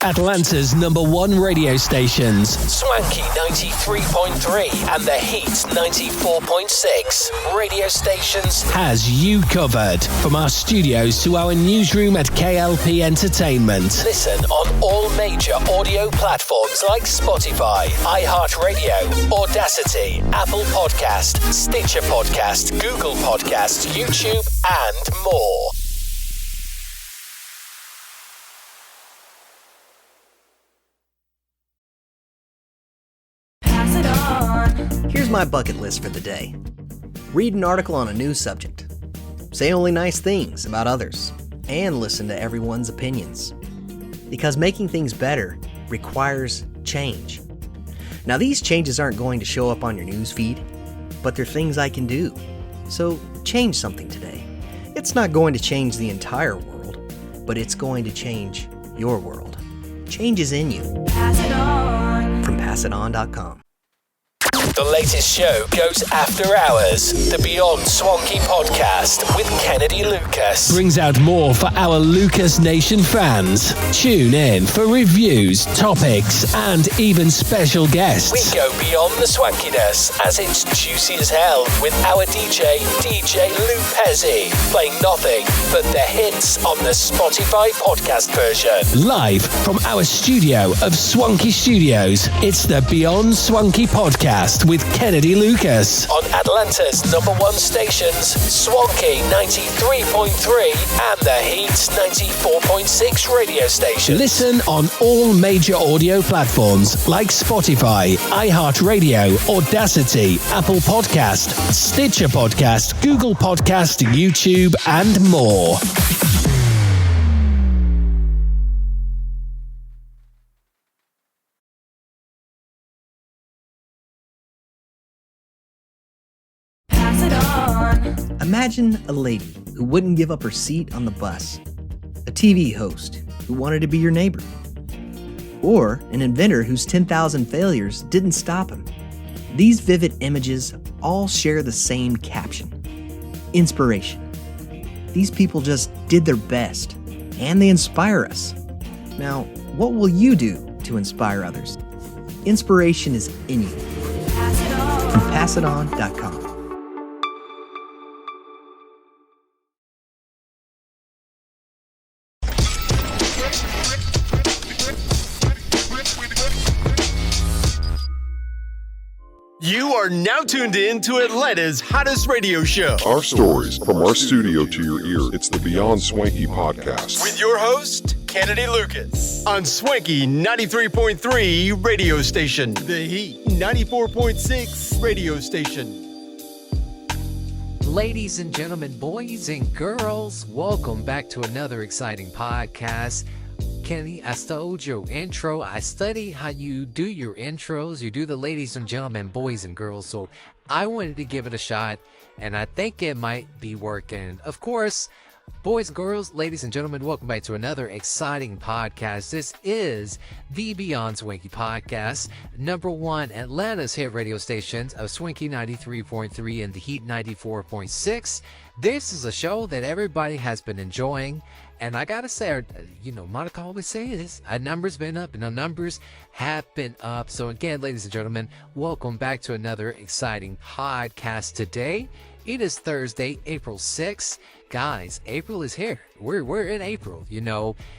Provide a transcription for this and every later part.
Atlanta's #1 radio stations, Swanky 93.3 and The Heat 94.6 radio stations, has you covered. From our studios to our newsroom at K.L.P. Entertainment. Listen on all major audio platforms like Spotify, iHeartRadio, Audacity, Apple Podcast, Stitcher Podcast, Google Podcast, YouTube, and more. Here's my bucket list for the day. Read an article on a new subject. Say only nice things about others. And listen to everyone's opinions. Because making things better requires change. Now, these changes aren't going to show up on your news feed, but they're things I can do. So change something today. It's not going to change the entire world, but it's going to change your world. Change is in you. Pass it on. From PassItOn.com. The latest show goes after hours. The Beyond Swanky podcast with Kennedy Lucas brings out more for our Lucas Nation fans. Tune in for reviews, topics, and even special guests. We go beyond the swankiness as it's juicy as hell with our DJ Lou Pezzi, playing nothing but the hits on the Spotify podcast version. Live from our studio of Swanky Studios, it's the Beyond Swanky podcast with Kennedy Lucas on Atlanta's #1 stations, Swanky 93.3 and the Heat 94.6 radio station. Listen on all major audio platforms like Spotify, iHeartRadio, Audacity, Apple Podcast, Stitcher Podcast, Google Podcast, YouTube, and more. Imagine a lady who wouldn't give up her seat on the bus, a TV host who wanted to be your neighbor, or an inventor whose 10,000 failures didn't stop him. These vivid images all share the same caption: inspiration. These people just did their best, and they inspire us. Now, what will you do to inspire others? Inspiration is in you. From PassItOn.com. You are now tuned in to Atlanta's hottest radio show. Our stories from our studio to your ear. It's the Beyond Swanky podcast. With your host, Kennedy Lucas. On Swanky 93.3 radio station. The Heat 94.6 radio station. Ladies and gentlemen, boys and girls, welcome back to another exciting podcast. Kenny, I stole your intro. I study how you do your intros. You do the ladies and gentlemen, boys and girls. So I wanted to give it a shot, and I think it might be working. Of course, boys and girls, ladies and gentlemen, welcome back to another exciting podcast. This is the Beyond Swanky podcast, #1 Atlanta's hit radio stations of Swanky 93.3 and the Heat 94.6. This is a show that everybody has been enjoying. And I gotta say, Monica always say this, our numbers been up and our numbers have been up. So again, ladies and gentlemen, welcome back to another exciting podcast today. It is Thursday, April 6th. Guys, April is here. We're in April,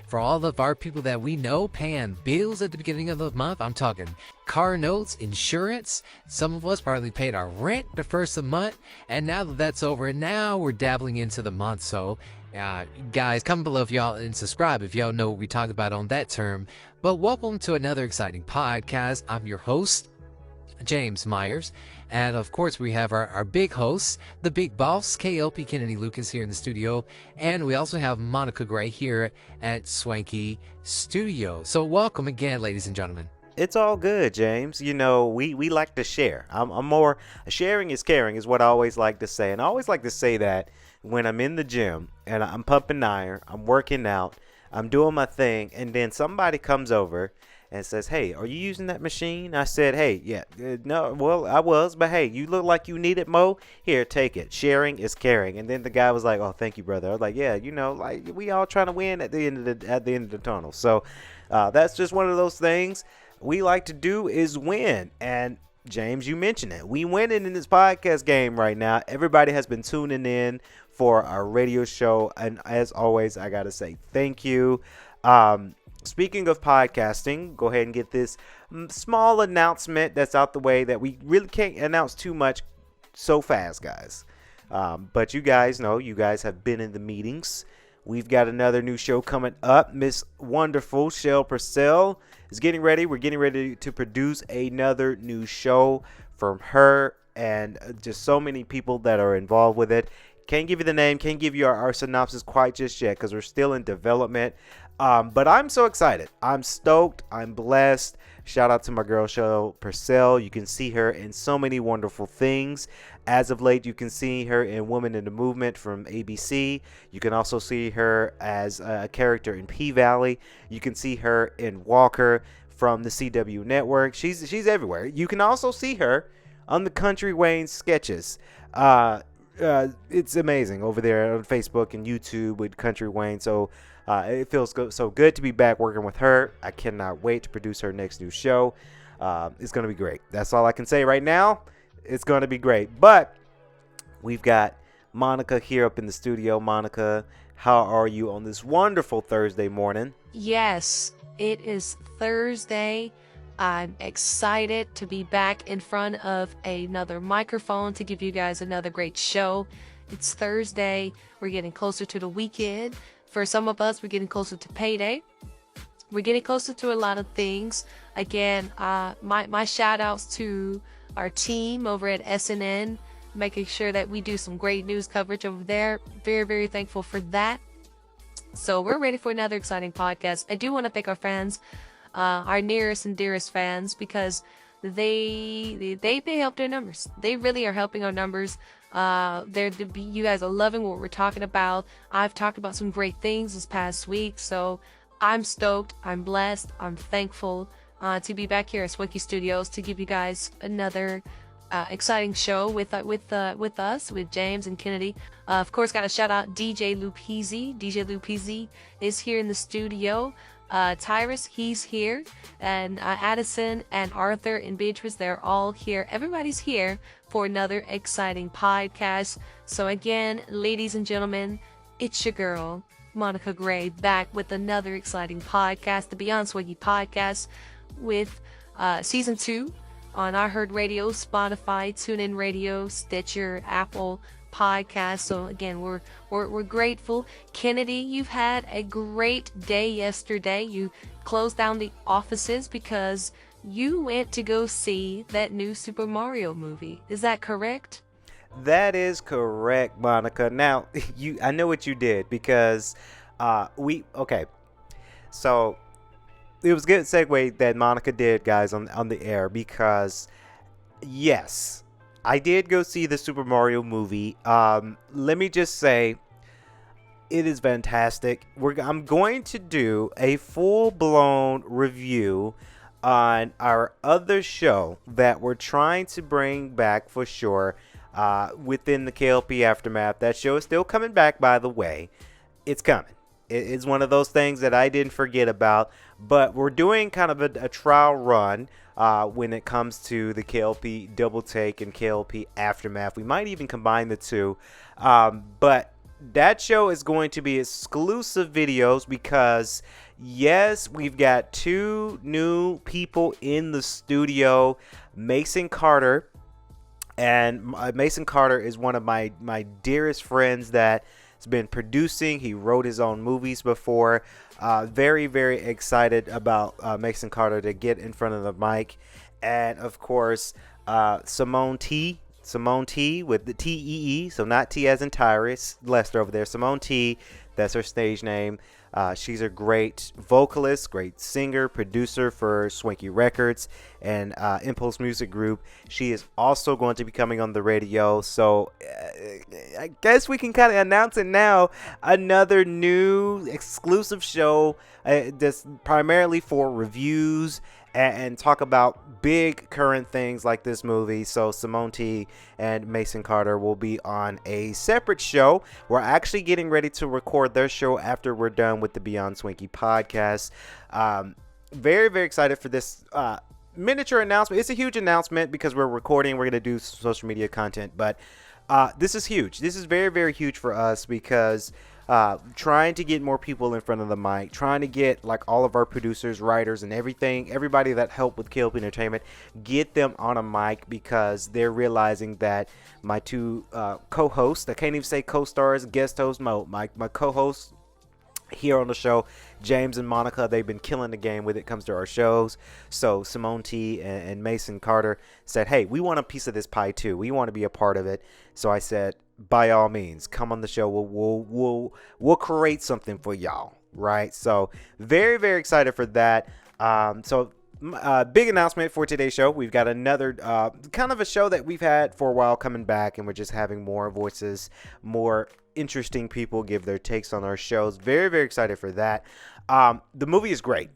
for all of our people that we know paying bills at the beginning of the month. I'm talking car notes, insurance. Some of us probably paid our rent the first of the month. And now that that's over, now we're dabbling into the month. So guys, comment below if y'all and subscribe if y'all know what we talked about on that term. But welcome to another exciting podcast. I'm your host, James Myers, and of course we have our big host, the big boss, K.L.P. Kennedy Lucas, here in the studio, and we also have Monica Gray here at Swanky Studio. So welcome again, ladies and gentlemen. It's all good, James. We like to share. I'm more, sharing is caring is what I always like to say. And I always like to say that when I'm in the gym and I'm pumping iron, I'm working out, I'm doing my thing, and then somebody comes over and says, "Hey, are you using that machine?" I said, "Hey, yeah, no, well, I was, but hey, you look like you need it, Mo. Here, take it. Sharing is caring." And then the guy was like, "Oh, thank you, brother." I was like, "Yeah, like we all trying to win at the end of the tunnel." So That's just one of those things we like to do is win. And James, you mentioned it. We winning in this podcast game right now. Everybody has been tuning in for our radio show. And as always, I got to say thank you. Speaking of podcasting, go ahead and get this small announcement that's out the way that we really can't announce too much so fast, guys. But you guys know, you guys have been in the meetings. We've got another new show coming up. Miss Wonderful Shell Purcell is getting ready. We're getting ready to produce another new show from her and just so many people that are involved with it. Can't give you the name, can't give you our synopsis quite just yet because we're still in development. But I'm so excited. I'm stoked. I'm blessed. Shout out to my girl, Shell Purcell. You can see her in so many wonderful things. As of late, you can see her in Woman in the Movement from ABC. You can also see her as a character in P-Valley. You can see her in Walker from the CW network. She's everywhere. You can also see her on the Country Wayne sketches. It's amazing over there on Facebook and YouTube with Country Wayne. So it feels so good to be back working with her. I cannot wait to produce her next new show. It's going to be great. That's all I can say right now. It's going to be great. But we've got Monica here up in the studio. Monica, how are you on this wonderful Thursday morning? Yes, it is Thursday. I'm excited to be back in front of another microphone to give you guys another great show. It's Thursday. We're getting closer to the weekend. For some of us, we're getting closer to payday. We're getting closer to a lot of things. Again, my shout outs to our team over at SNN, making sure that we do some great news coverage over there. Very, very thankful for that. So we're ready for another exciting podcast. I do want to thank our fans, our nearest and dearest fans, because they help their numbers. They really are helping our numbers. You guys are loving what we're talking about. I've talked about some great things this past week, so I'm stoked. I'm blessed. I'm thankful to be back here at Swanky Studios to give you guys another exciting show with us, with James and Kennedy. Of course, got to shout out DJ Lupizzi. DJ Lupizzi is here in the studio. Tyrus, he's here, and Addison and Arthur and Beatrice, they're all here. Everybody's here for another exciting podcast. So again, ladies and gentlemen, it's your girl, Monica Gray, back with another exciting podcast, the Beyond Swaggy podcast, with season 2 on iHeartRadio, Spotify, TuneIn Radio, Stitcher, Apple Podcast. So again, we're grateful. Kennedy, you've had a great day yesterday. You closed down the offices because you went to go see that new Super Mario movie. Is that correct? That is correct, Monica. Now, I know what you did because so it was a good segue that Monica did, guys, on the air, because yes, I did go see the Super Mario movie. Let me just say, it is fantastic. I'm going to do a full-blown review on our other show that we're trying to bring back for sure within the K.L.P. Aftermath. That show is still coming back, by the way. It's coming. It's one of those things that I didn't forget about. But we're doing kind of a trial run when it comes to the K.L.P. Double Take and K.L.P. Aftermath. We might even combine the two. But that show is going to be exclusive videos because, yes, we've got 2 new people in the studio. Mason Carter. And Mason Carter is one of my dearest friends that has been producing. He wrote his own movies before. Very, very excited about Mason Carter to get in front of the mic. And, of course, Simone T with the T-E-E, so not T as in Tyrus Lester over there. Simone T, that's her stage name. She's a great vocalist, great singer, producer for Swanky Records and Impulse Music Group. She is also going to be coming on the radio. So I guess we can kind of announce it now. Another new exclusive show, This primarily for reviews and talk about big current things like this movie. So Simone T and Mason Carter will be on a separate show. We're actually getting ready to record their show after we're done with the Beyond Swanky podcast. Very, very excited for this miniature announcement. It's a huge announcement because we're recording. We're going to do social media content, but this is huge. This is very, very huge for us because trying to get more people in front of the mic, trying to get like all of our producers, writers, and everybody that helped with K.L.P. Entertainment, get them on a mic because they're realizing that my two co-hosts, I can't even say co-stars, guest host, my co-hosts here on the show, James and Monica, they've been killing the game when it comes to our shows. So Simone T and Mason Carter said, hey, we want a piece of this pie too. We want to be a part of it. So I said, by all means, come on the show. We'll create something for y'all, right? So very, very excited for that. Big announcement for today's show. We've got another kind of a show that we've had for a while coming back, and we're just having more voices, more interesting people give their takes on our shows. Very, very excited for that. The movie is great.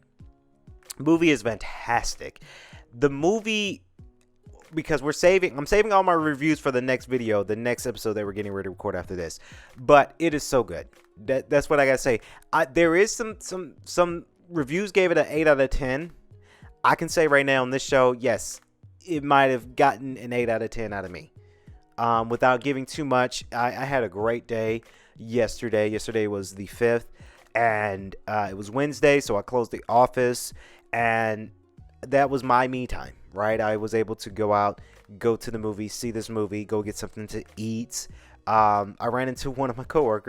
Movie is fantastic. The movie, because I'm saving all my reviews for the next video, the next episode that we're getting ready to record after this. But it is so good. That's what I gotta say. There is some reviews gave it an 8 out of 10. I can say right now on this show, yes, it might have gotten an 8 out of 10 out of me. Without giving too much, I had a great day yesterday. Yesterday was the 5th, and it was Wednesday, so I closed the office, and that was my me time, right? I was able to go out, go to the movie, see this movie, go get something to eat. I ran into one of my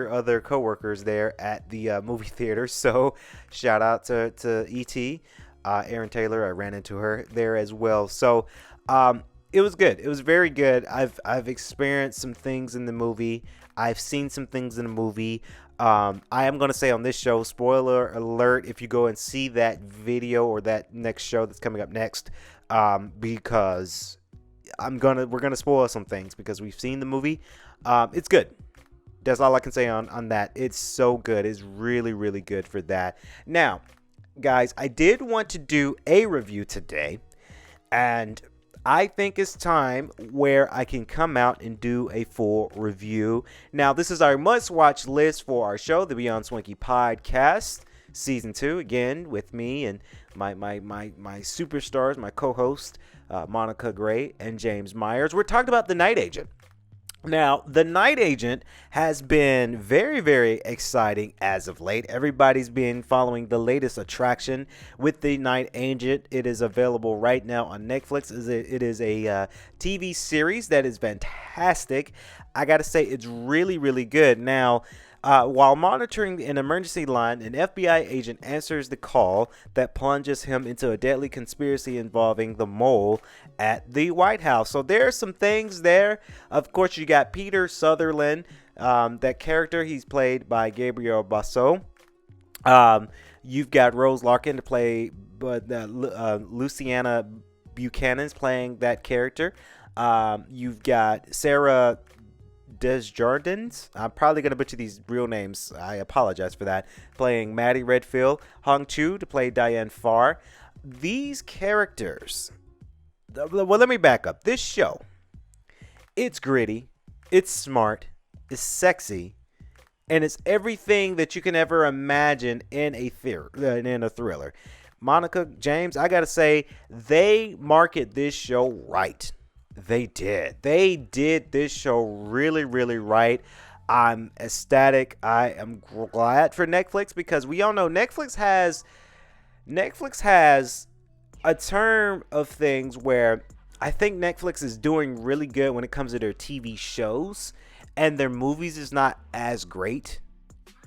other coworkers there at the movie theater, so shout out to E.T., Aaron Taylor. I ran into her there as well. So it was good. It was very good. I've experienced some things in the movie. I've seen some things in the movie. I am going to say on this show, spoiler alert, if you go and see that video or that next show that's coming up next, because we're going to spoil some things because we've seen the movie. It's good. That's all I can say on that. It's so good. It's really, really good for that. Now, guys, I did want to do a review today, and I think it's time where I can come out and do a full review. Now, this is our must-watch list for our show, the Beyond Swanky podcast, season 2. Again, with me and my superstars, my co-host, Monica Gray and James Myers. We're talking about The Night Agent. Now, The Night Agent has been very, very exciting as of late. Everybody's been following the latest attraction with The Night Agent. It is available right now on Netflix. It is a TV series that is fantastic. I got to say, it's really, really good. Now, while monitoring an emergency line, an FBI agent answers the call that plunges him into a deadly conspiracy involving the mole at the White House. So there are some things there. Of course, you got Peter Sutherland, that character. He's played by Gabriel Basso. You've got Rose Larkin to play, but Luciana Buchanan's playing that character. You've got Sarah Desjardins, I'm probably going to butcher these real names, I apologize for that, playing Maddie Redfield. Hong Chu to play Diane Farr. These characters, well, let me back up. This show, it's gritty, it's smart, it's sexy, and it's everything that you can ever imagine in a thriller. Monica, James, I got to say, they market this show right. They did this show really, really right. I'm ecstatic. I am glad for Netflix because we all know Netflix has a term of things where I think Netflix is doing really good when it comes to their TV shows, and their movies is not as great.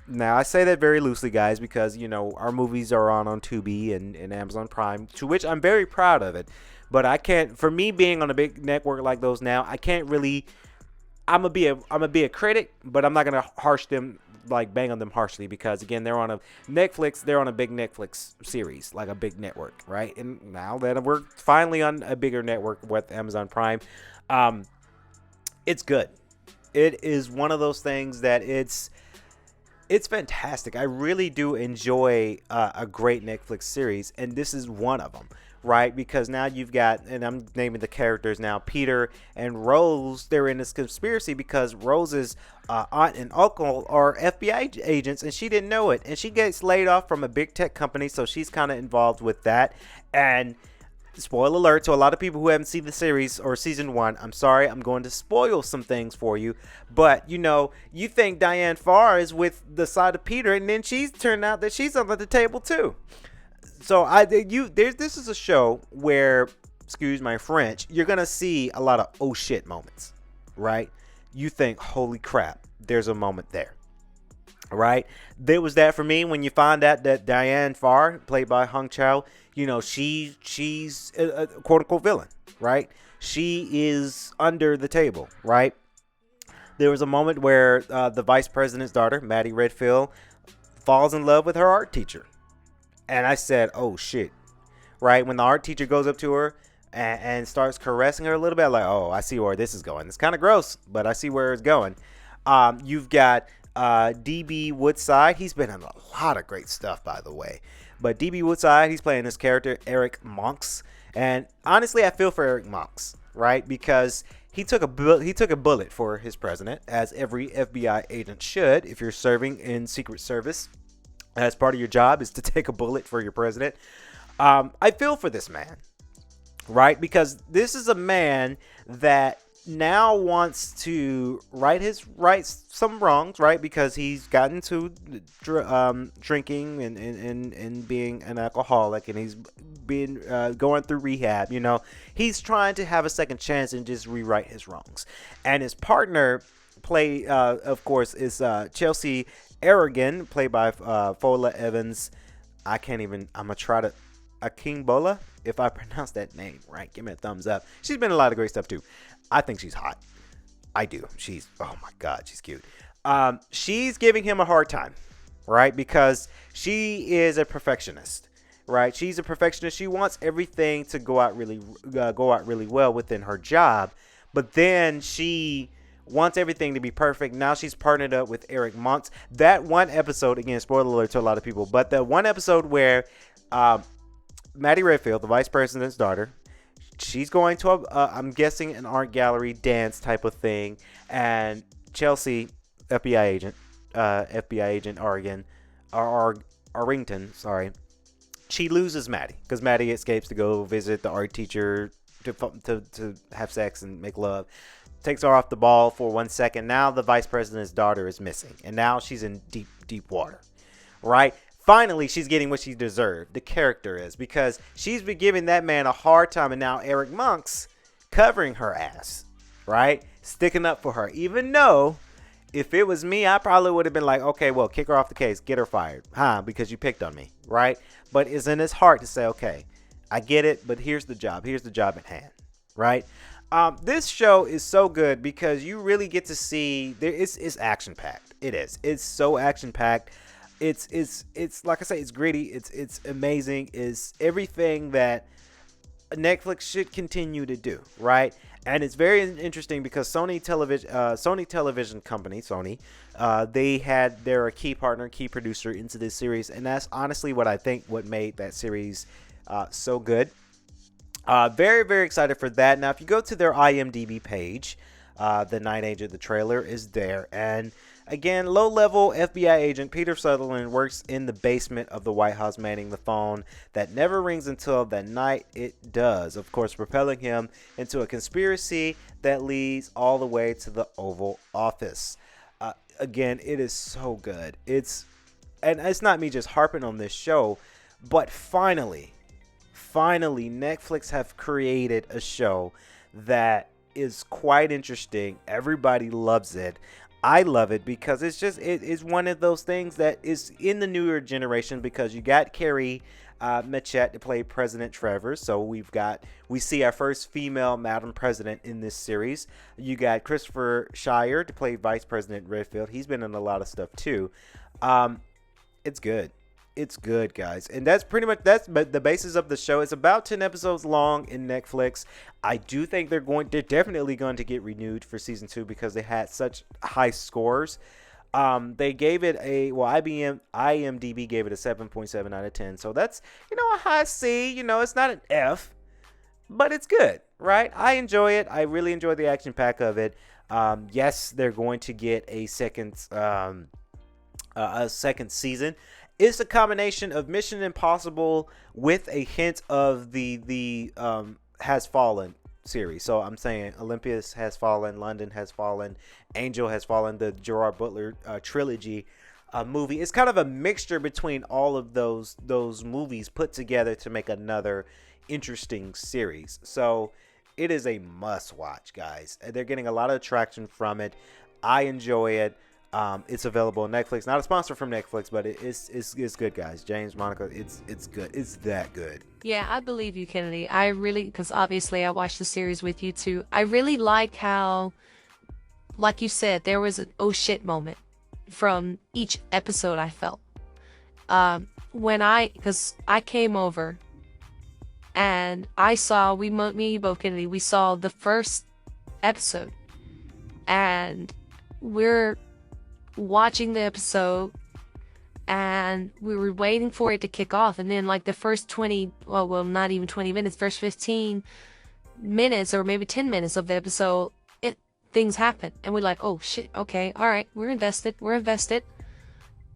Now, I say that very loosely, guys, because, you know, our movies are on Tubi and Amazon Prime, to which I'm very proud of it. But I can't, for me being on a big network like those now, I can't really, I'm gonna be a critic, but I'm not gonna bang on them harshly because, again, they're on a big Netflix series, like a big network, right? And now that we're finally on a bigger network with Amazon Prime, it's good. It is one of those things that It's fantastic. I really do enjoy a great Netflix series, and this is one of them, right? Because now you've got, and I'm naming the characters now, Peter and Rose. They're in this conspiracy because Rose's aunt and uncle are FBI agents, and she didn't know it. And she gets laid off from a big tech company, so she's kind of involved with that. And spoiler alert to a lot of people who haven't seen the series or season 1. I'm sorry, I'm going to spoil some things for you. But, you think Diane Farr is with the side of Peter, and then she's turned out that she's under the table too. So this is a show where, excuse my French, you're going to see a lot of oh shit moments, right? You think, holy crap, there's a moment there. Right, there was that for me when you find out that Diane Farr, played by Hong Chow, she's a quote unquote villain, right? She is under the table, right? There was a moment where the vice president's daughter, Maddie Redfield, falls in love with her art teacher, and I said, "Oh shit!" Right, when the art teacher goes up to her and starts caressing her a little bit, I'm like, "Oh, I see where this is going. It's kind of gross, but I see where it's going." You've got DB Woodside. He's been in a lot of great stuff, by the way. But DB Woodside, he's playing this character, Eric Monks. And honestly, I feel for Eric Monks, right? Because he took a bullet for his president, as every FBI agent should if you're serving in Secret Service. As part of your job is to take a bullet for your president. I feel for this man, right? Because this is a man that now wants to right some wrongs, right? Because he's gotten to drinking and being an alcoholic, and he's been going through rehab. He's trying to have a second chance and just rewrite his wrongs. And his partner, of course, is Chelsea Aragon, played by Fola Evans. I'm gonna try to Akingbola, if I pronounce that name right. Give me a thumbs up. She's been in a lot of great stuff too. I think she's hot. I do. Oh my God, she's cute. She's giving him a hard time, right? Because she is a perfectionist, right? She's a perfectionist. She wants everything to go out really well within her job, but then she wants everything to be perfect. Now she's partnered up with Eric Monks. That one episode, again, spoiler alert to a lot of people, but that one episode where Maddie Redfield, the vice president's daughter, she's going to I'm guessing an art gallery dance type of thing, and Chelsea, FBI agent Arrington, sorry, she loses Maddie because Maddie escapes to go visit the art teacher to have sex and make love. Takes her off the ball for 1 second. Now the vice president's daughter is missing, and now she's in deep water, right? Finally, she's getting what she deserved. The character is, because she's been giving that man a hard time, and now Eric Monks covering her ass, right? Sticking up for her. Even though, if it was me, I probably would have been like, okay, well, kick her off the case, get her fired, because you picked on me, right? But it's in his heart to say, okay, I get it, but here's the job at hand, right? This show is so good because you really get to see it's action packed. It is. It's so action packed. It's like I say, it's gritty. It's amazing. It's everything that Netflix should continue to do, right? And it's very interesting because Sony Television Company, they're a key partner, key producer into this series, and that's honestly what made that series so good. Very, very excited for that. Now, if you go to their IMDb page, the Night Agent, the trailer is there. And again, low-level FBI agent Peter Sutherland works in the basement of the White House, manning the phone that never rings until the night it does. Of course, propelling him into a conspiracy that leads all the way to the Oval Office. Again, it is so good. And it's not me just harping on this show, but finally, Netflix have created a show that is quite interesting. Everybody loves it. I love it because it's one of those things that is in the newer generation, because you got Carrie Matchett to play President Trevor. So we see our first female Madam President in this series. You got Christopher Shire to play Vice President Redfield. He's been in a lot of stuff too. It's good. It's good, guys. And that's the basis of the show. It's about 10 episodes long in Netflix. I do think they're definitely going to get renewed for season 2 because they had such high scores. They gave it IMDb gave it a 7.7 out of 10. So that's, a high C. It's not an F, but it's good, right? I enjoy it. I really enjoy the action pack of it. Yes, they're going to get a second season. It's a combination of Mission Impossible with a hint of the Has Fallen series. So I'm saying Olympus Has Fallen, London Has Fallen, Angel Has Fallen, the Gerard Butler trilogy movie. It's kind of a mixture between all of those movies put together to make another interesting series. So it is a must watch, guys. They're getting a lot of traction from it. I enjoy it. It's available on Netflix. Not a sponsor from Netflix, but it's good, guys. James, Monica, it's good. It's that good. Yeah, I believe you, Kennedy. I really, because obviously I watched the series with you too. I really like how, like you said, there was an oh shit moment from each episode. I felt because I came over and I saw me and you both, Kennedy. We saw the first episode, and we're watching the episode and we were waiting for it to kick off, and then like the first 20 well not even 20 minutes, first 15 minutes or maybe 10 minutes of the episode, things happen and we're like, oh shit, okay, all right, we're invested.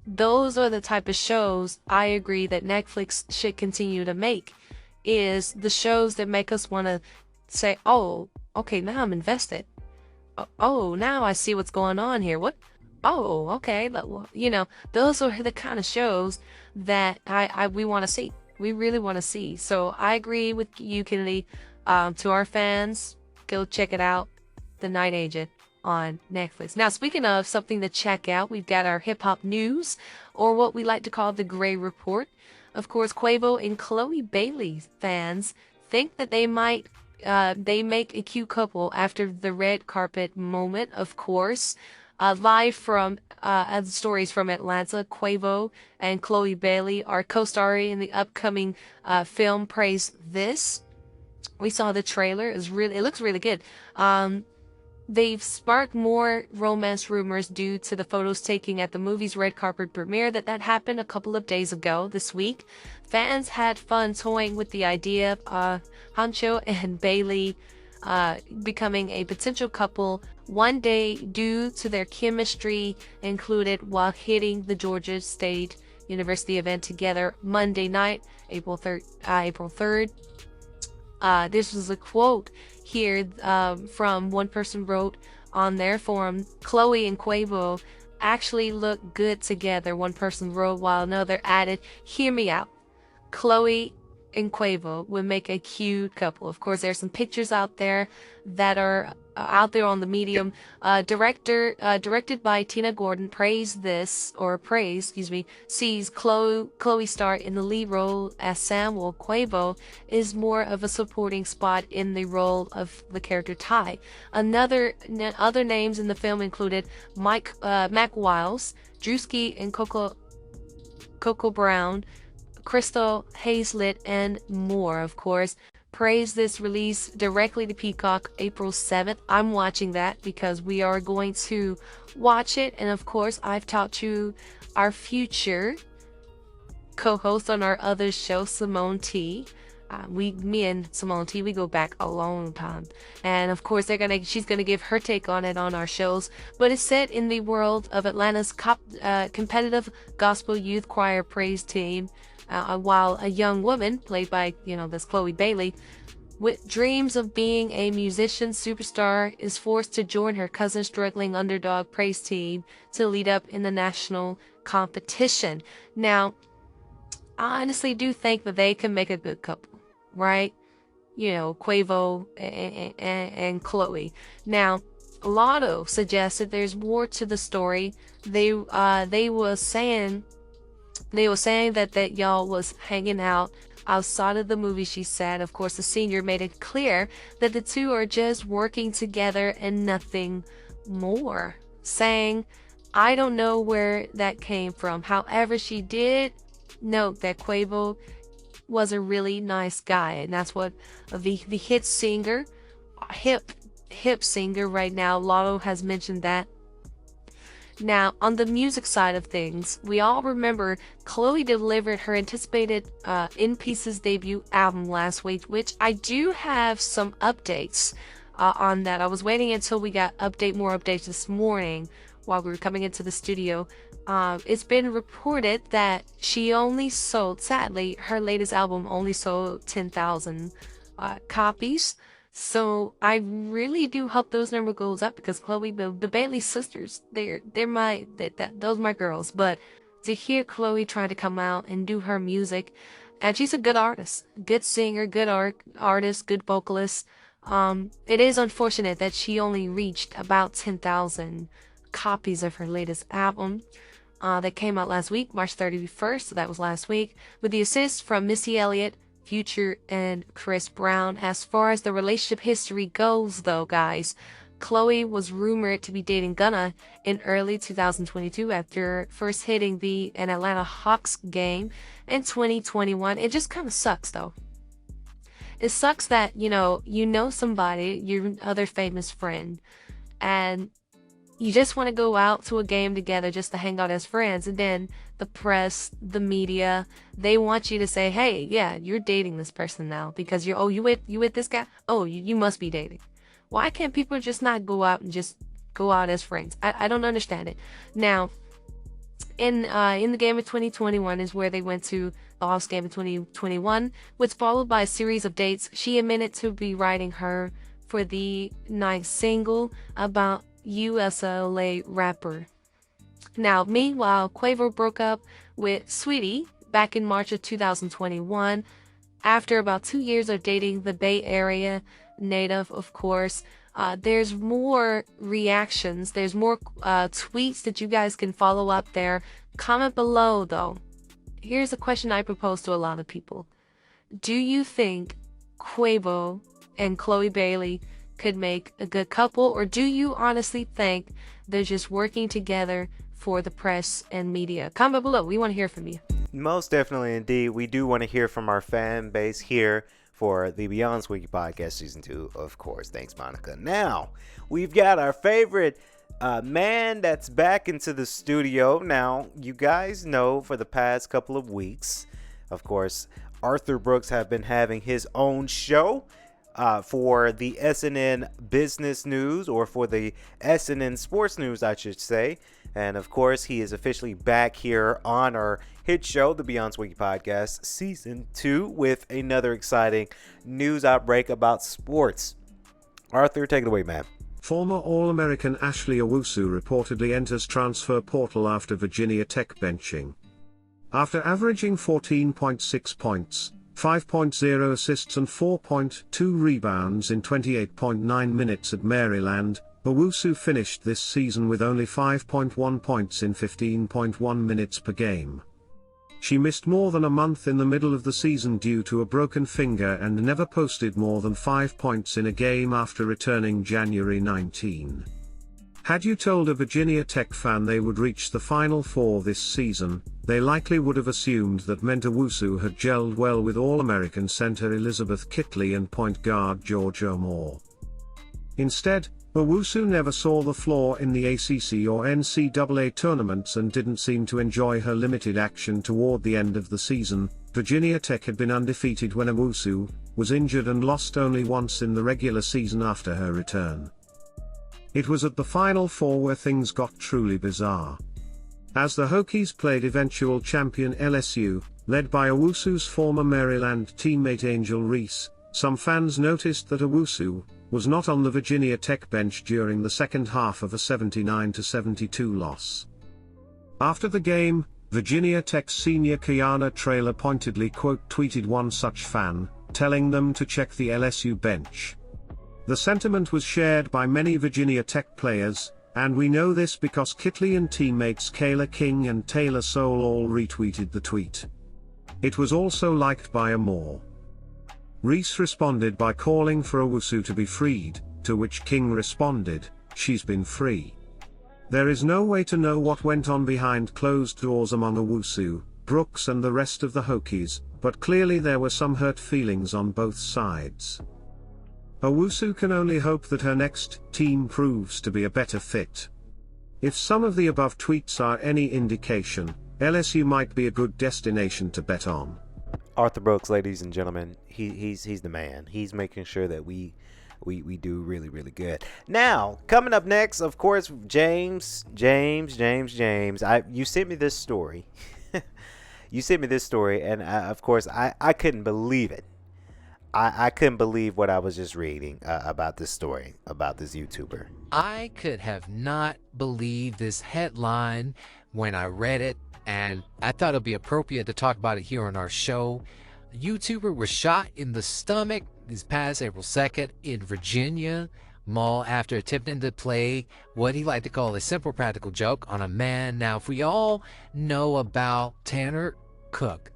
Those are the type of shows I agree that Netflix should continue to make, is the shows that make us want to say, oh, okay, now I'm invested. Oh, now I see what's going on here. What? Oh, okay. Those are the kind of shows that we want to see. We really want to see. So I agree with you, Kennedy. To our fans, go check it out. The Night Agent on Netflix. Now, speaking of something to check out, we've got our hip hop news, or what we like to call the Gray Report. Of course, Quavo and Chloe Bailey fans think that they might they make a cute couple after the red carpet moment, of course. Live from the stories from Atlanta, Quavo and Chloe Bailey are co-starring in the upcoming film Praise This. We saw the trailer. It looks really good. They've sparked more romance rumors due to the photos taken at the movie's red carpet premiere that happened a couple of days ago this week. Fans had fun toying with the idea of Hancho and Bailey becoming a potential couple one day due to their chemistry included while hitting the Georgia State University event together Monday night, April 3rd. This was a quote here from one person wrote on their forum, Chloe and Quavo actually look good together, one person wrote, while another added, hear me out. Chloe and Quavo would make a cute couple. Of course, there's some pictures out there that are out there on the medium. Directed by Tina Gordon, sees Chloe star in the lead role as Samuel. Quavo is more of a supporting spot in the role of the character Ty. Other names in the film included Mac Wiles, Drewski and Coco Brown, Crystal Hazlett, and more, of course. Praise This release directly to Peacock April 7th. I'm watching that because we are going to watch it. And of course, I've talked to our future co-host on our other show, Simone T. Me and Simone T, we go back a long time. And of course, she's gonna give her take on it on our shows. But it's set in the world of Atlanta's competitive gospel youth choir praise team. While a young woman, played by, this Chloe Bailey, with dreams of being a musician superstar, is forced to join her cousin's struggling underdog praise team to lead up in the national competition. Now, I honestly do think that they can make a good couple, right? Quavo and Chloe. Now, Lotto suggested there's more to the story. They were saying that y'all was hanging out outside of the movie, she said. Of course, the senior made it clear that the two are just working together and nothing more, saying, I don't know where that came from. However, she did note that Quavo was a really nice guy, and that's what the hip singer right now, Lotto has mentioned that Now, on the music side of things, we all remember Chloe delivered her anticipated In Pieces debut album last week, which I do have some updates on that. I was waiting until we got more updates this morning while we were coming into the studio. It's been reported that she only sold, sadly, her latest album only sold 10,000 copies. So I really do hope those number goes up, because Chloe, the Bailey sisters, those are my girls. But to hear Chloe trying to come out and do her music, and she's a good artist, good singer, good artist, good vocalist. It is unfortunate that she only reached about 10,000 copies of her latest album that came out last week, March 31st. So that was last week, with the assist from Missy Elliott, Future, and Chris Brown. As far as the relationship history goes, though, guys, Chloe was rumored to be dating Gunna in early 2022 after first hitting an Atlanta Hawks game in 2021. It just kind of sucks, though. It sucks that, you know somebody, your other famous friend, and you just want to go out to a game together just to hang out as friends, and then the press, the media, they want you to say, hey, yeah, you're dating this person now because you with this guy? Oh, you must be dating. Why can't people just not go out and just go out as friends? I don't understand it. Now, in the game of 2021 is where they went to the Hawks game of 2021, which followed by a series of dates. She admitted to be writing her for the ninth single about USLA rapper. Now, meanwhile, Quavo broke up with Sweetie back in March of 2021 after about 2 years of dating the Bay Area native, of course. There's more reactions. There's more tweets that you guys can follow up there. Comment below, though. Here's a question I propose to a lot of people. Do you think Quavo and Chloe Bailey could make a good couple, or do you honestly think they're just working together for the press and media? Comment below. We want to hear from you. Most definitely, indeed. We do want to hear from our fan base here for the Beyond Swanky Podcast Season 2, of course. Thanks, Monica. Now, we've got our favorite man that's back into the studio. Now, you guys know for the past couple of weeks, of course, Arthur Brooks have been having his own show for the SNN Business News, or for the SNN Sports News, I should say. And of course, he is officially back here on our hit show, the Beyond Swanky Podcast Season 2, with another exciting news outbreak about sports. Arthur, take it away, man. Former All-American Ashley Owusu reportedly enters transfer portal after Virginia Tech benching. After averaging 14.6 points, 5.0 assists and 4.2 rebounds in 28.9 minutes at Maryland, Owusu finished this season with only 5.1 points in 15.1 minutes per game. She missed more than a month in the middle of the season due to a broken finger and never posted more than 5 points in a game after returning January 19. Had you told a Virginia Tech fan they would reach the Final Four this season, they likely would have assumed that meant Owusu had gelled well with All-American center Elizabeth Kitley and point guard George Moore. Instead, Owusu never saw the floor in the ACC or NCAA tournaments and didn't seem to enjoy her limited action toward the end of the season. Virginia Tech had been undefeated when Owusu was injured and lost only once in the regular season after her return. It was at the Final Four where things got truly bizarre. As the Hokies played eventual champion LSU, led by Owusu's former Maryland teammate Angel Reese, some fans noticed that Owusu was not on the Virginia Tech bench during the second half of a 79-72 loss. After the game, Virginia Tech's senior Kiana Traylor pointedly quote-tweeted one such fan, telling them to check the LSU bench. The sentiment was shared by many Virginia Tech players, and we know this because Kitley and teammates Kayla King and Taylor Soule all retweeted the tweet. It was also liked by Moore. Reese responded by calling for Owusu to be freed, to which King responded, "She's been free." There is no way to know what went on behind closed doors among Owusu, Brooks and the rest of the Hokies, but clearly there were some hurt feelings on both sides. Owusu can only hope that her next team proves to be a better fit. If some of the above tweets are any indication, LSU might be a good destination to bet on. Arthur Brooks, ladies and gentlemen, he's the man. He's making sure that we do really, really good. Now, coming up next, of course, James. You sent me this story. And of course, I couldn't believe it. I couldn't believe what I was just reading about this story, about this YouTuber. I could have not believed this headline when I read it, and I thought it would be appropriate to talk about it here on our show. A YouTuber was shot in the stomach this past April 2nd in Virginia mall after attempting to play what he liked to call a simple practical joke on a man. Now, if we all know about Tanner Cook,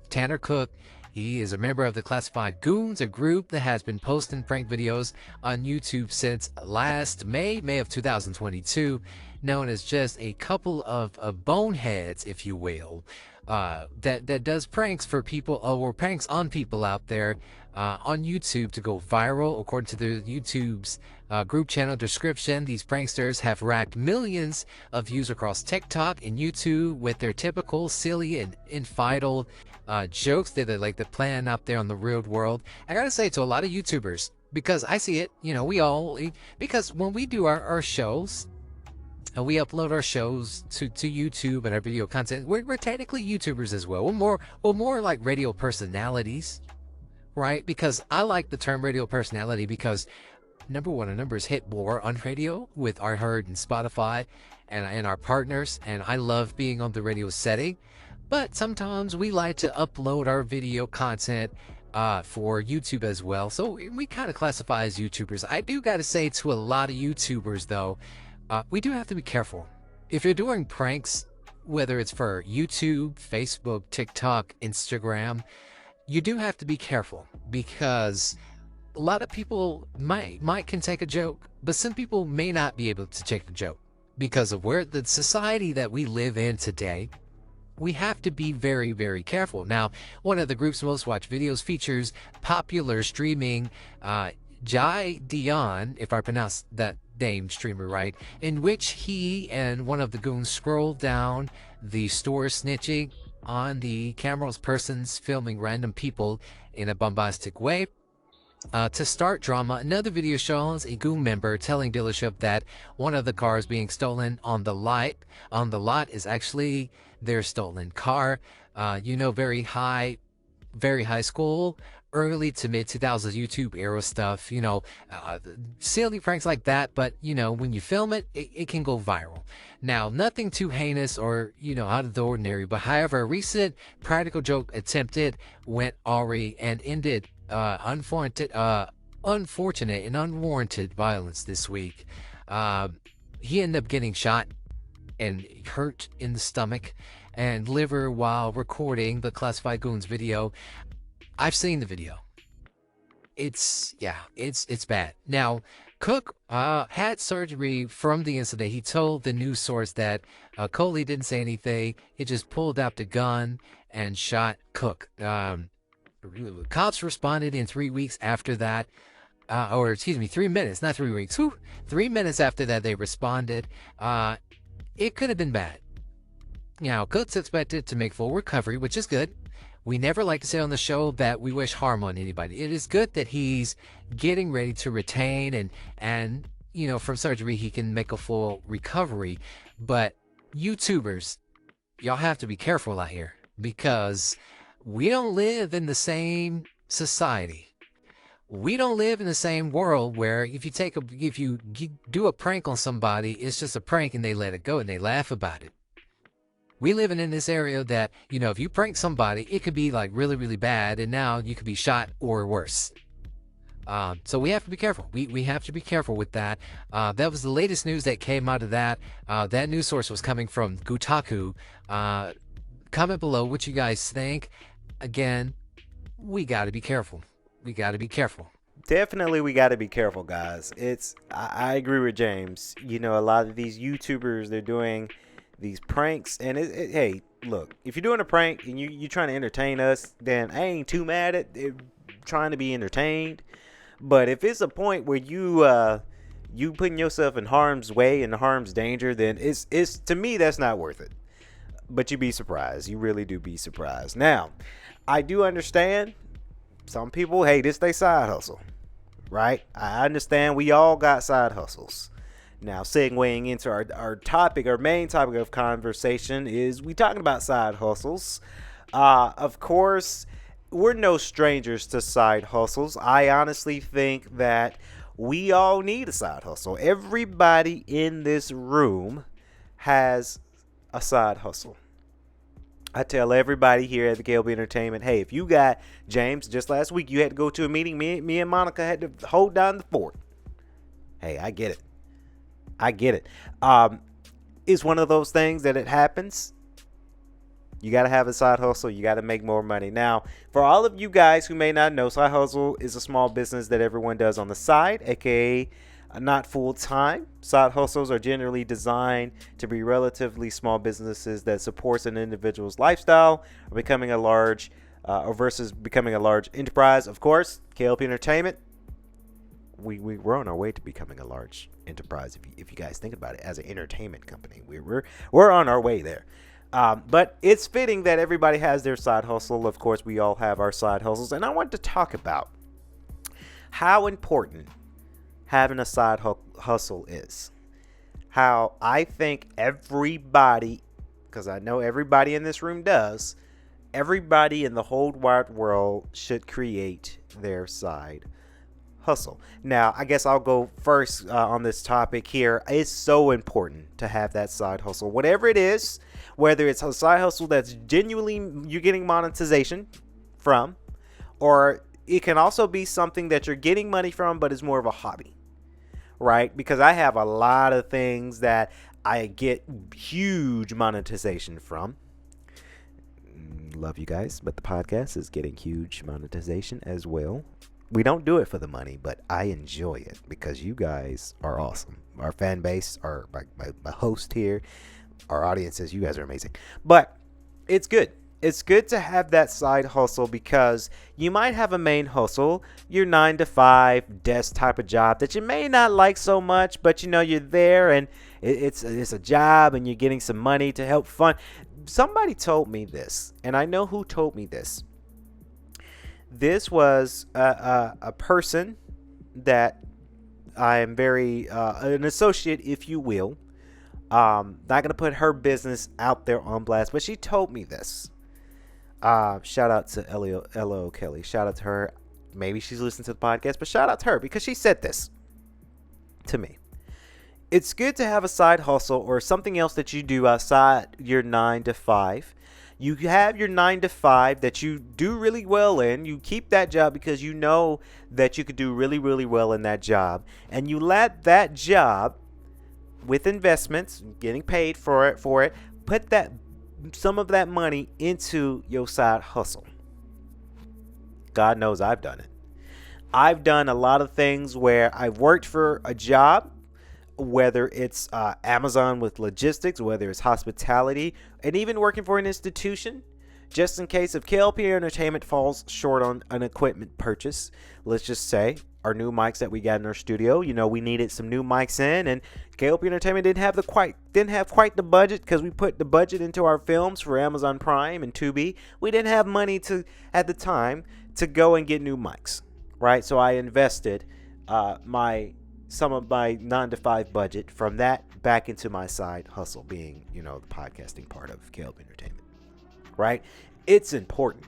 he is a member of the Classified Goons, a group that has been posting prank videos on YouTube since last May of 2022, known as just a couple of boneheads, if you will, that does pranks for people, or pranks on people out there on YouTube to go viral. According to the YouTube's group channel description, these pranksters have racked millions of views across TikTok and YouTube with their typical silly and entitled jokes that they like to plan out there on the real world. I gotta say, to a lot of YouTubers, because I see it, because when we do our shows, and we upload our shows to YouTube and our video content, we're technically YouTubers as well. We're more like radio personalities, right? Because I like the term radio personality because, number one, our numbers hit more on radio with our Heard and Spotify and our partners, and I love being on the radio setting. But sometimes we like to upload our video content for YouTube as well. So we kind of classify as YouTubers. I do got to say, to a lot of YouTubers, though, we do have to be careful. If you're doing pranks, whether it's for YouTube, Facebook, TikTok, Instagram, you do have to be careful, because a lot of people can take a joke, but some people may not be able to take the joke because of where the society that we live in today. We have to be very, very careful. Now, one of the group's most watched videos features popular streaming Jai Dion, if I pronounced that name streamer right, in which he and one of the goons scroll down the store, snitching on the camera's persons filming random people in a bombastic way. To start drama, another video shows a goon member telling dealership that one of the cars being stolen on the lot is actually their stolen car. Very high school, early to mid 2000s YouTube era stuff, silly pranks like that. But when you film it, it can go viral. Now, nothing too heinous or out of the ordinary, but however, a recent practical joke attempted went awry and ended unfortunate and unwarranted violence this week. He ended up getting shot and hurt in the stomach and liver while recording the Classified Goons video. I've seen the video. It's bad. Now, Cook had surgery from the incident. He told the news source that Coley didn't say anything. He just pulled out the gun and shot Cook. Cops responded in 3 weeks after that. 3 minutes, not 3 weeks. 3 minutes after that, they responded. It could have been bad. Now, Cook's expected to make full recovery, which is good. We never like to say on the show that we wish harm on anybody. It is good that he's getting ready to retain and from surgery he can make a full recovery. But YouTubers, y'all have to be careful out here, because we don't live in the same society. We don't live in the same world where if you do a prank on somebody, it's just a prank and they let it go and they laugh about it. We living in this area that, if you prank somebody, it could be like really, really bad, and now you could be shot or worse. So we have to be careful. We have to be careful with that. That was the latest news that came out of that. That news source was coming from Gutaku. Comment below what you guys think. Again, we got to be careful. Definitely, we got to be careful, guys. I agree with James. A lot of these YouTubers, they're doing these pranks, and hey, look, if you're doing a prank and you're trying to entertain us, then I ain't too mad at it, trying to be entertained. But if it's a point where you you putting yourself in harm's way and harm's danger, then it's to me, that's not worth it. But you'd be surprised. You really do be surprised. Now, I do understand some people, hey, this they side hustle, right? I understand we all got side hustles. Now, segueing into our topic, our main topic of conversation is we talking about side hustles. Of course, we're no strangers to side hustles. I honestly think that we all need a side hustle. Everybody in this room has a side hustle. I tell everybody here at the K.L.P. Entertainment, hey, if you got, James, just last week you had to go to a meeting. Me and Monica had to hold down the fort. Hey, I get it. It's one of those things that it happens. You got to have a side hustle. You got to make more money. Now, for all of you guys who may not know, side hustle is a small business that everyone does on the side, aka not full time. Side hustles are generally designed to be relatively small businesses that supports an individual's lifestyle or becoming a large versus becoming a large enterprise. Of course, K.L.P. Entertainment, we're on our way to becoming a large enterprise. If you guys think about it, as an entertainment company, we're on our way there. But it's fitting that everybody has their side hustle. Of course, we all have our side hustles, and I want to talk about how important having a side hustle is. How I think everybody, because I know everybody in this room does, everybody in the whole wide world should create their side hustle. Now, I guess I'll go first on this topic here. It's so important to have that side hustle, whatever it is, whether it's a side hustle that's genuinely you're getting monetization from, or it can also be something that you're getting money from, but it's more of a hobby, right? Because I have a lot of things that I get huge monetization from. Love you guys, but the podcast is getting huge monetization as well. We don't do it for the money, but I enjoy it because you guys are awesome. Our fan base, my host here, our audiences, you guys are amazing. But it's good. It's good to have that side hustle because you might have a main hustle, your 9-to-5 desk type of job that you may not like so much, but you know you're there and it's a job and you're getting some money to help fund. Somebody told me this, and I know who told me this. This was a person that I am very an associate, if you will. Not gonna put her business out there on blast, but she told me this. Shout out to L.O. Kelly. Shout out to her. Maybe she's listening to the podcast, but shout out to her because she said this to me. It's good to have a side hustle or something else that you do outside your 9-to-5. You have your 9-to-5 that you do really well in. You keep that job because you know that you could do really, really well in that job. And you let that job, with investments, getting paid for it, put some of that money into your side hustle. God knows I've done it. I've done a lot of things where I've worked for a job, whether it's Amazon with logistics, whether it's hospitality, and even working for an institution, just in case if K.L.P. Entertainment falls short on an equipment purchase. Let's just say our new mics that we got in our studio, we needed some new mics in, and K.L.P. Entertainment didn't have quite the budget because we put the budget into our films for Amazon Prime and Tubi. We didn't have money at the time to go and get new mics, right? So I invested some of my 9-to-5 budget from that back into my side hustle, being, the podcasting part of K.L.P. Entertainment, right? It's important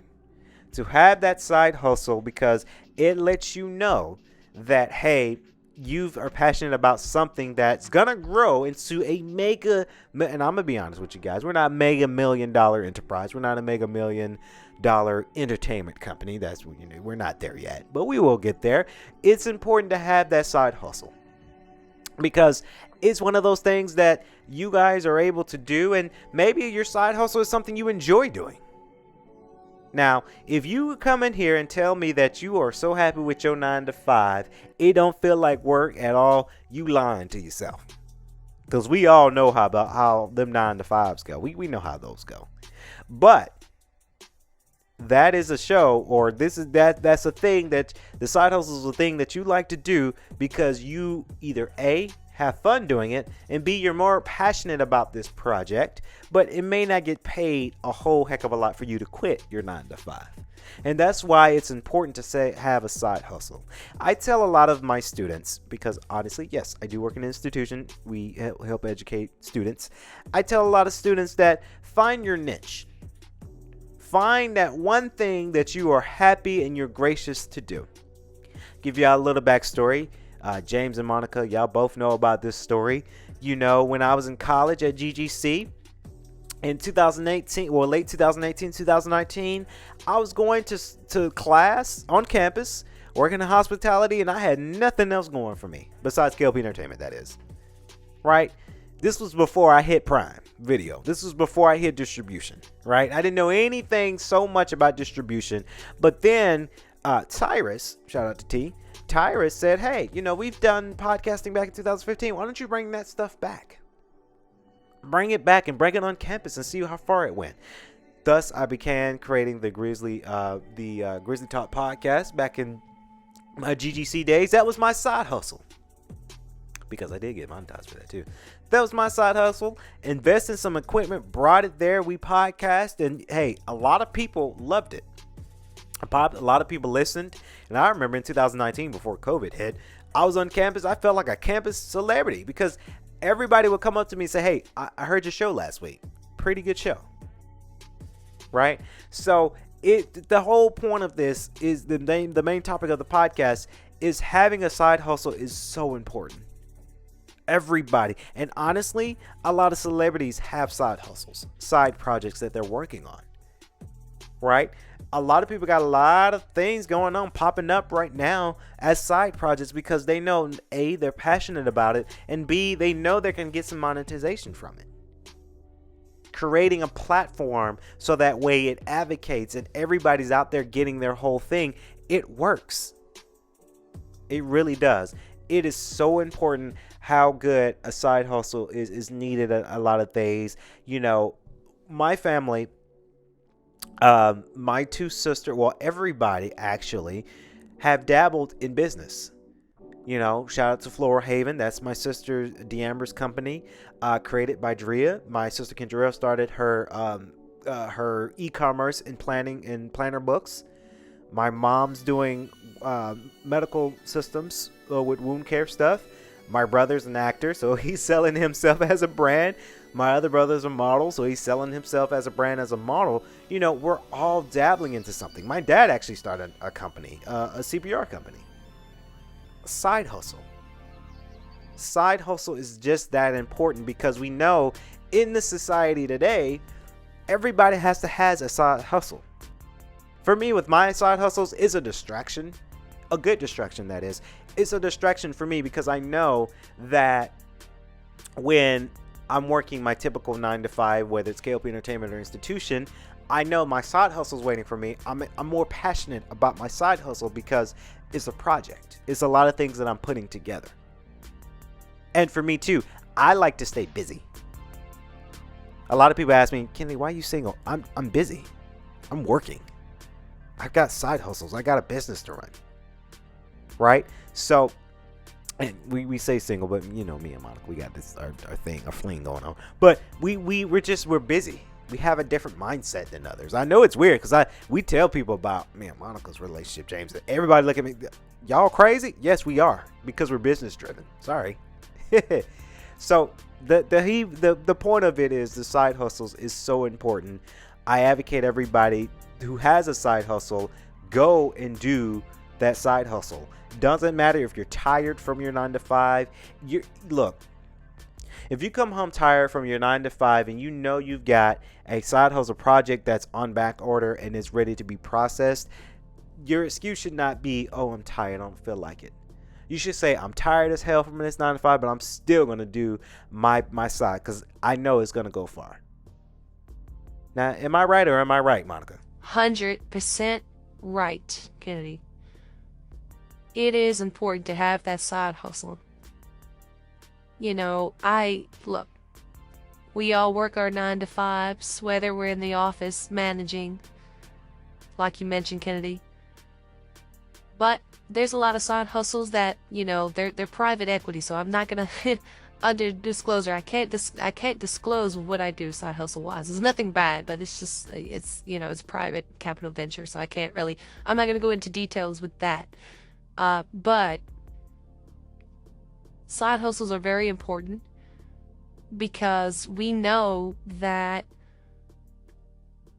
to have that side hustle because it lets you know that, hey, you are passionate about something that's going to grow into a mega, and I'm going to be honest with you guys, we're not a mega $1 million enterprise. We're not a mega $1 million entertainment company. That's, we're not there yet, but we will get there. It's important to have that side hustle because it's one of those things that you guys are able to do, and maybe your side hustle is something you enjoy doing. Now, if you come in here and tell me that you are so happy with your 9-to-5, it don't feel like work at all, you lying to yourself. Because we all know how them 9-to-5s go. We know how those go. But that is a show, or that's a thing that the side hustle is a thing that you like to do because you either A, have fun doing it, and B, you're more passionate about this project, but it may not get paid a whole heck of a lot for you to quit your 9 to 5. And that's why it's important to have a side hustle. I tell a lot of my students, because honestly, yes, I do work in an institution. We help educate students. I tell a lot of students that find your niche. Find that one thing that you are happy and you're gracious to do. Give y'all a little backstory. James and Monica, y'all both know about this story. You know, when I was in college at GGC in 2018, well, late 2018, 2019, I was going to class on campus, working in hospitality, and I had nothing else going for me besides K.L.P. Entertainment, that is. Right? This was before I hit Prime Video. This was before I hit distribution, right? I didn't know anything so much about distribution. But then Tyrus, shout out to T, Tyrus said, hey, you know, we've done podcasting back in 2015. Why don't you bring that stuff back? Bring it back and bring it on campus and see how far it went. Thus, I began creating the Grizzly Talk podcast back in my GGC days. That was my side hustle. Because I did get monetized for that too. That was my side hustle. Invest in some equipment, brought it there. We podcast, and hey, a lot of people loved it. A lot of people listened. And I remember in 2019, before COVID hit, I was on campus. I felt like a campus celebrity because everybody would come up to me and say, hey, I heard your show last week. Pretty good show. Right? So the whole point of this is the main topic of the podcast is having a side hustle is so important. Everybody. And honestly, a lot of celebrities have side hustles, side projects that they're working on. Right? A lot of people got a lot of things going on, popping up right now as side projects because they know, A, they're passionate about it, and B, they know they can get some monetization from it. Creating a platform so that way it advocates and everybody's out there getting their whole thing. It works. It really does. It is so important how good a side hustle is needed a lot of days. You know, my family, my two sisters, well, everybody actually have dabbled in business. You know, shout out to Flora Haven. That's my sister Deamber's company, created by Drea. My sister Kendra started her e-commerce and planner books. My mom's doing medical systems with wound care stuff. My brother's an actor, so he's selling himself as a brand. My other brother's a model, so he's selling himself as a brand, as a model. You know, we're all dabbling into something. My dad actually started a company, a CPR company. A side hustle. Side hustle is just that important because we know in the society today, everybody has a side hustle. For me, with my side hustles, it's a distraction. A good distraction, that is. It's a distraction for me because I know that when I'm working my typical 9 to 5, whether it's K.L.P. Entertainment or institution, I know my side hustle is waiting for me. I'm more passionate about my side hustle because it's a project. It's a lot of things that I'm putting together. And for me too, I like to stay busy. A lot of people ask me, Kennedy, why are you single? I'm busy. I'm working. I've got side hustles. I got a business to run. Right? So, and we say single, but you know me and Monica, we got this our fling going on. But we're busy. We have a different mindset than others. I know it's weird because we tell people about Monica's relationship, James. Everybody look at me, y'all crazy? Yes, we are, because we're business driven. Sorry. So the point of it is the side hustles is so important. I advocate everybody who has a side hustle, go and do that side hustle. Doesn't matter if you're tired from your 9 to 5. Look, if you come home tired from your 9 to 5 and you know you've got a side hustle project that's on back order and is ready to be processed, your excuse should not be, oh, I'm tired, I don't feel like it. You should say, I'm tired as hell from this 9 to 5, but I'm still going to do my side because I know it's going to go far. Now, am I right or am I right, Monica? 100% right, Kennedy. It is important to have that side hustle. You know, look, we all work our 9 to 5s, whether we're in the office managing like you mentioned, Kennedy. But there's a lot of side hustles that, you know, they're private equity, so I'm not gonna under disclosure. I can't disclose what I do side hustle wise. It's nothing bad, but it's just it's it's private capital venture, so I'm not gonna go into details with that. But side hustles are very important because we know that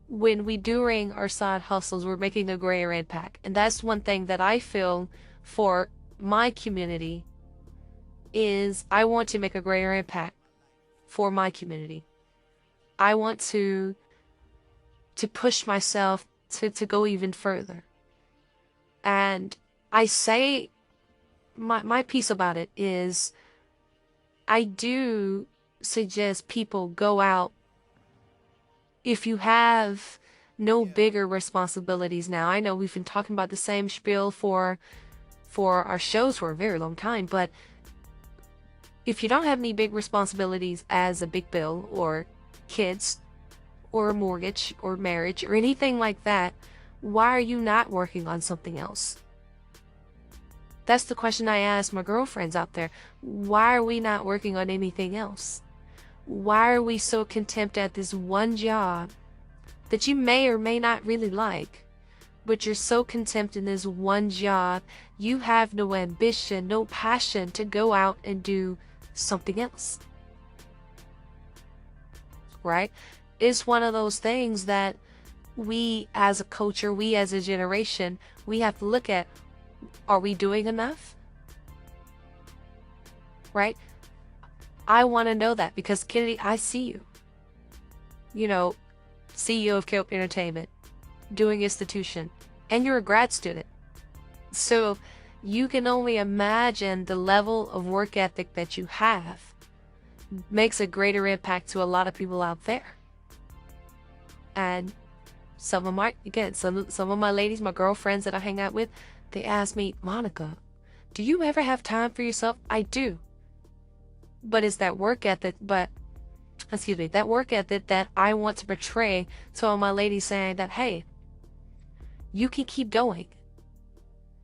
when we doing our side hustles, we're making a greater impact. And that's one thing that I feel for my community is I want to make a greater impact for my community. I want to push myself to go even further. And I say my piece about it is I do suggest people go out if you have no bigger responsibilities now. I know we've been talking about the same spiel for our shows for a very long time, but if you don't have any big responsibilities as a big bill or kids or a mortgage or marriage or anything like that, why are you not working on something else? That's the question I ask my girlfriends out there. Why are we not working on anything else? Why are we so content at this one job that you may or may not really like, but you're so content in this one job, you have no ambition, no passion to go out and do something else? Right? It's one of those things that we as a culture, we as a generation, we have to look at, are we doing enough? Right? I want to know that because, Kennedy, I see you. You know, CEO of K.L.P. Entertainment, doing institution, and you're a grad student. So you can only imagine the level of work ethic that you have makes a greater impact to a lot of people out there. And some of my ladies, my girlfriends that I hang out with, they ask me, Monica, do you ever have time for yourself? I do. But it's that work ethic, that work ethic that I want to portray to all my ladies, saying that, hey, you can keep going.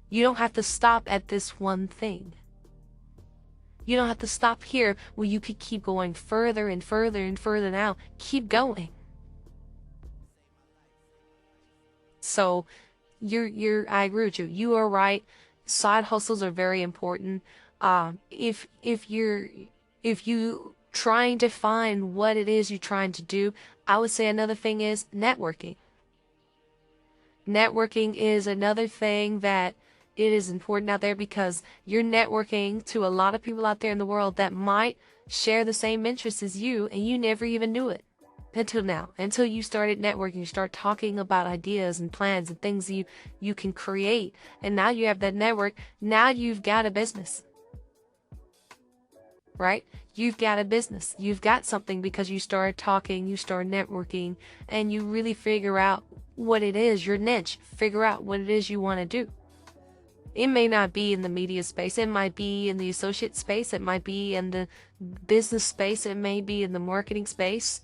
You don't have to stop at this one thing. You don't have to stop here where you could keep going further and further and further now. Keep going. So I agree with you. You are right. Side hustles are very important. If you trying to find what it is you're trying to do, I would say another thing is networking. Networking is another thing that it is important out there because you're networking to a lot of people out there in the world that might share the same interests as you, and you never even knew it until now. Until you started networking, you start talking about ideas and plans and things you can create. And now you have that network. Now you've got a business. Right? You've got a business. You've got something because you started talking, you started networking, and you really figure out what it is, your niche. Figure out what it is you want to do. It may not be in the media space. It might be in the associate space. It might be in the business space. It may be in the marketing space.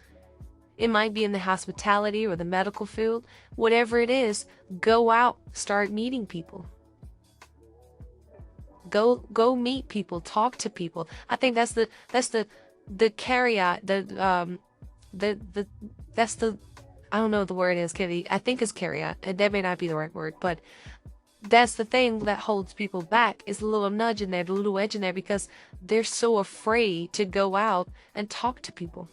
It might be in the hospitality or the medical field. Whatever it is, go out, start meeting people. Go meet people, talk to people. I think that's the caveat. I don't know what the word is, Kitty. I think it's caveat, and that may not be the right word, but that's the thing that holds people back, is a little nudge in there, a little edge in there, because they're so afraid to go out and talk to people.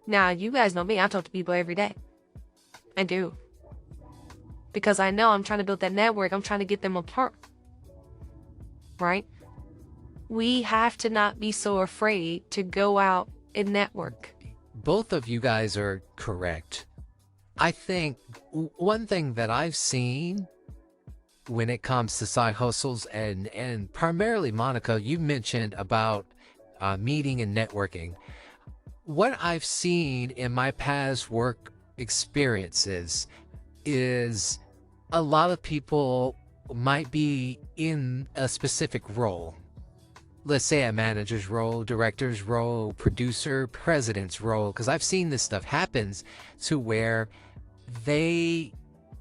Now, you guys know me. I talk to people every day. I do. Because I know I'm trying to build that network. I'm trying to get them apart. Right? We have to not be so afraid to go out and network. Both of you guys are correct. I think one thing that I've seen when it comes to side hustles, and primarily, Monica, you mentioned about meeting and networking. What I've seen in my past work experiences is a lot of people might be in a specific role. Let's say a manager's role, director's role, producer, president's role, because I've seen this stuff happens to where they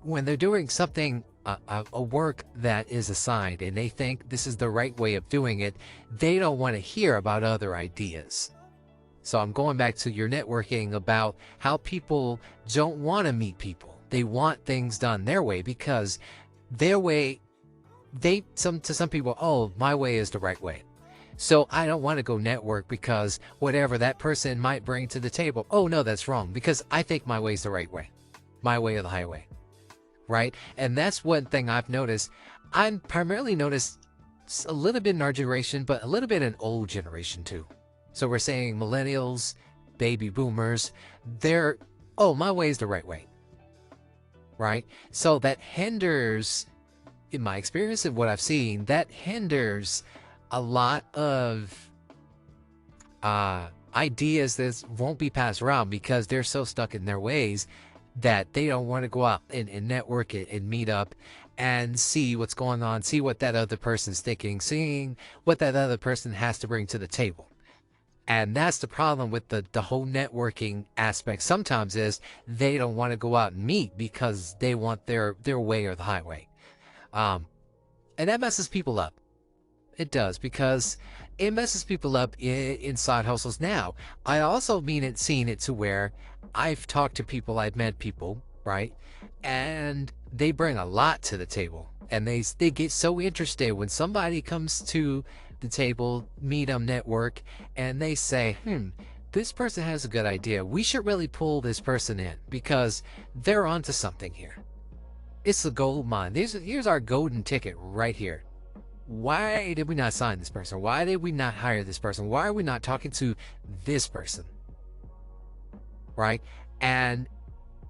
when they're doing something, a work that is assigned, and they think this is the right way of doing it, they don't want to hear about other ideas. So I'm going back to your networking about how people don't want to meet people. They want things done their way because their way, to some people, oh, my way is the right way. So I don't want to go network because whatever that person might bring to the table, oh no, that's wrong, because I think my way is the right way. My way or the highway. Right? And that's one thing I've noticed. I'm primarily noticed a little bit in our generation, but a little bit in old generation too. So we're saying millennials, baby boomers, they're, oh, my way is the right way. Right? So that hinders, in my experience and what I've seen, that hinders a lot of ideas that won't be passed around because they're so stuck in their ways that they don't want to go out and network it and meet up and see what's going on, see what that other person's thinking, seeing what that other person has to bring to the table. And that's the problem with the whole networking aspect sometimes is they don't want to go out and meet because they want their way or the highway. And that messes people up. It does, because it messes people up in side hustles. Now, I also seen it to where I've talked to people, I've met people, right? And they bring a lot to the table. And they get so interested when somebody comes to the table, meet them, network, and they say, this person has a good idea. We should really pull this person in because they're onto something here. It's the gold mine. Here's our golden ticket right here. Why did we not sign this person? Why did we not hire this person? Why are we not talking to this person? Right? And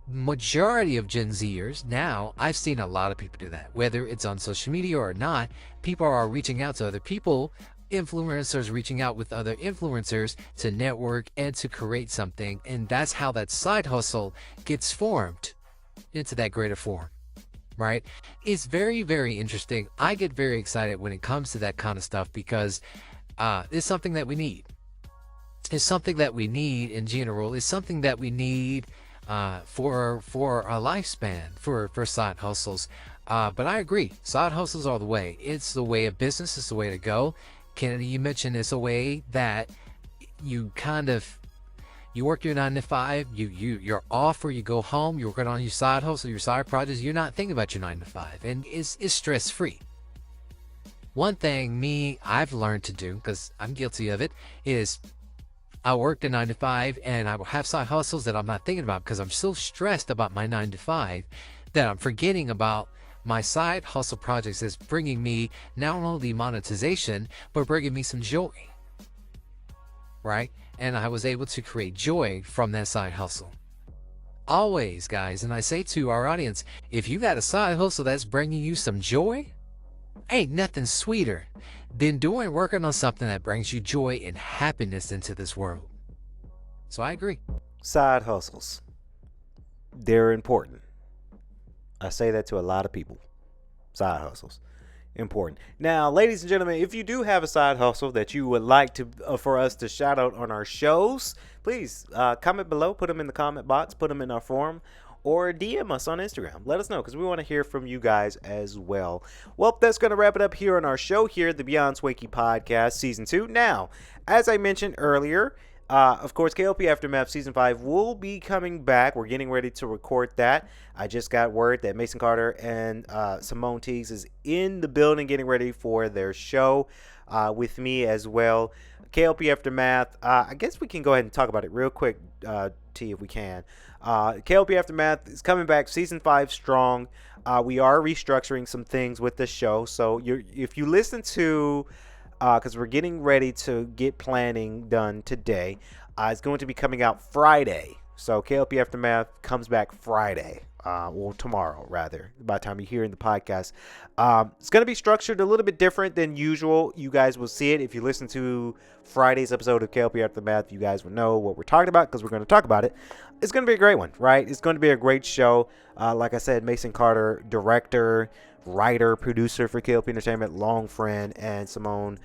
majority of Gen Zers now, I've seen a lot of people do that. Whether it's on social media or not, people are reaching out to other people, influencers reaching out with other influencers to network and to create something. And that's how that side hustle gets formed into that greater form. Right? It's very, very interesting. I get very excited when it comes to that kind of stuff because it's something that we need. It's something that we need in general. It's something that we need for our lifespan, for side hustles. But I agree. Side hustles are the way. It's the way of business. It's the way to go. Kennedy, you mentioned it's a way that you kind of, you work your 9 to 5, you're off or you go home, you're working on your side hustle, your side projects, you're not thinking about your 9 to 5, and it's stress free. One thing I've learned to do, because I'm guilty of it, is I work the 9 to 5 and I will have side hustles that I'm not thinking about because I'm so stressed about my 9 to 5 that I'm forgetting about my side hustle projects that's bringing me not only monetization, but bringing me some joy. Right? And I was able to create joy from that side hustle. Always, guys, and I say to our audience, if you got a side hustle that's bringing you some joy, ain't nothing sweeter than working on something that brings you joy and happiness into this world. So I agree. Side hustles. They're important. I say that to a lot of people. Side hustles. Important. Now, ladies and gentlemen, if you do have a side hustle that you would like to for us to shout out on our shows, please comment below, put them in the comment box, put them in our forum, or DM us on Instagram. Let us know because we want to hear from you guys as well. Well, that's going to wrap it up here on our show here, the Beyond Swanky Podcast Season 2. Now, as I mentioned earlier, of course, K.L.P. Aftermath Season 5 will be coming back. We're getting ready to record that. I just got word that Mason Carter and Simone Teagues is in the building getting ready for their show with me as well. K.L.P. Aftermath, I guess we can go ahead and talk about it real quick, T, if we can. K.L.P. Aftermath is coming back Season 5 strong. We are restructuring some things with the show. So if you listen to... because we're getting ready to get planning done today. It's going to be coming out Friday. So K.L.P. Aftermath comes back Friday. Well, tomorrow, rather, by the time you're hearing the podcast. It's going to be structured a little bit different than usual. You guys will see it. If you listen to Friday's episode of K.L.P. Aftermath, you guys will know what we're talking about because we're going to talk about it. It's going to be a great one, right? It's going to be a great show. Like I said, Mason Carter, director, writer, producer for K.L.P. Entertainment, long friend, and Simone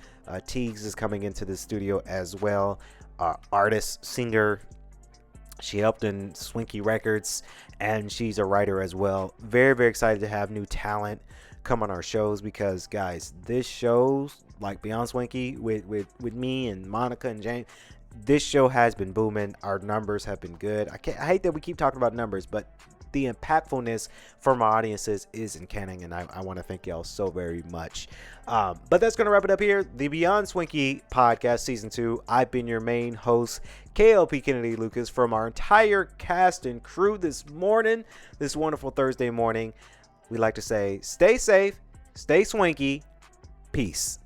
Teagues is coming into the studio as well. Artist, singer, She helped in Swanky Records, and she's a writer as well. Very, very excited to have new talent come on our shows because, guys, this shows like Beyond Swanky with me and Monica and James. This show has been booming. Our numbers have been good. I hate that we keep talking about numbers, but the impactfulness from our audiences is uncanny, and I want to thank y'all so very much. But that's going to wrap it up here. The Beyond Swanky Podcast Season 2. I've been your main host, K.L.P. Kennedy Lucas, from our entire cast and crew this morning, this wonderful Thursday morning. We like to say, stay safe, stay swanky, peace.